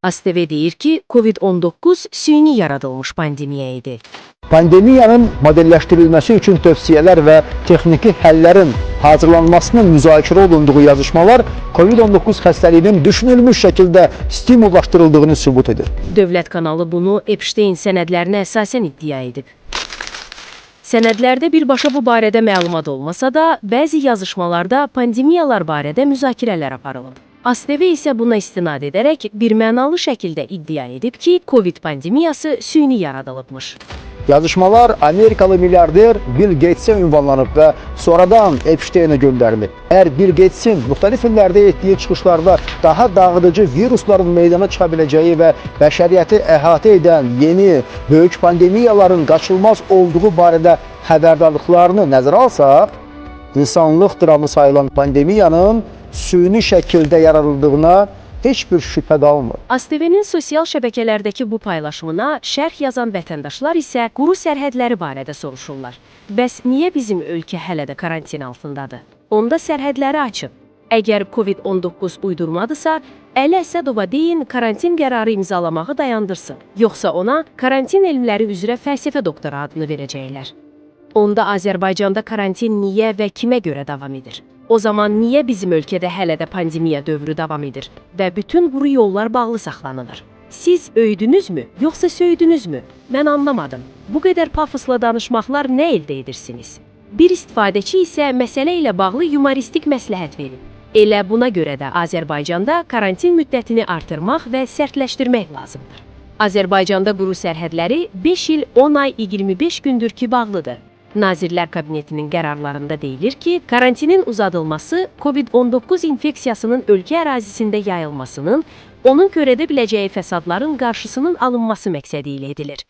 ASTV deyir ki, COVID-19 süni yaradılmış pandemiya idi. Pandemiyanın modelləşdirilməsi üçün tövsiyələr və texniki həllərin hazırlanmasının müzakirə olunduğu yazışmalar COVID-19 xəstəliyinin düşünülmüş şəkildə stimullaşdırıldığını sübut edir. Dövlət kanalı bunu Epstein sənədlərinə əsasən iddia edib. Sənədlərdə birbaşa bu barədə məlumat olmasa da, bəzi yazışmalarda pandemiyalar barədə müzakirələr aparılıb. ASTV isə buna istinad edərək birmənalı şəkildə iddia edib ki, COVID pandemiyası süni yaradılıbmış. Yazışmalar Amerikalı milyarder Bill Gates'e ünvanlanıb və sonradan Epstein'e göndərilib. Əgər Bill Gates'in müxtəlif illərdə etdiyi çıxışlarda daha dağıdıcı virusların meydana çıxa biləcəyi və bəşəriyyəti əhatə edən yeni, böyük pandemiyaların qaçılmaz olduğu barədə xəbərdarlıqlarını nəzərə alsaq, insanlıq dramı sayılan pandemiyanın süni şəkildə yaradıldığına heç bir şübhə qalmır. ASTV-nin sosial şəbəkələrdəki bu paylaşımına şərh yazan vətəndaşlar isə quru sərhədləri barədə soruşurlar. Bəs niyə bizim ölkə hələ də karantin altındadır? Onda sərhədləri açın. Əgər COVID-19 uydurmadısa, Əli Əsədova deyin karantin qərarı imzalamağı dayandırsın. Yoxsa ona karantin elmləri üzrə fəlsəfə doktoru adını verəcəklər. Onda Azərbaycanda karantin niyə və kimə görə davam edir? O zaman niyə bizim ölkədə hələ də pandemiya dövrü davam edir və bütün quru yollar bağlı saxlanılır? Siz öyüdünüzmü, yoxsa söydünüzmü? Mən anlamadım. Bu qədər pafosla danışmaqlar nə əldə edirsiniz? Bir istifadəçi isə məsələ ilə bağlı yumoristik məsləhət verib. Elə buna görə də Azərbaycanda karantin müddətini artırmaq və sərtləşdirmək lazımdır. Azərbaycanda quru sərhədləri 5 il, 10 ay, 25 gündür ki bağlıdır. Nazirlər Kabinetinin qərarlarında deyilir ki, karantinin uzadılması COVID-19 infeksiyasının ölkə ərazisində yayılmasının, onun törədə biləcəyi fəsadların qarşısının alınması məqsədi ilə edilir.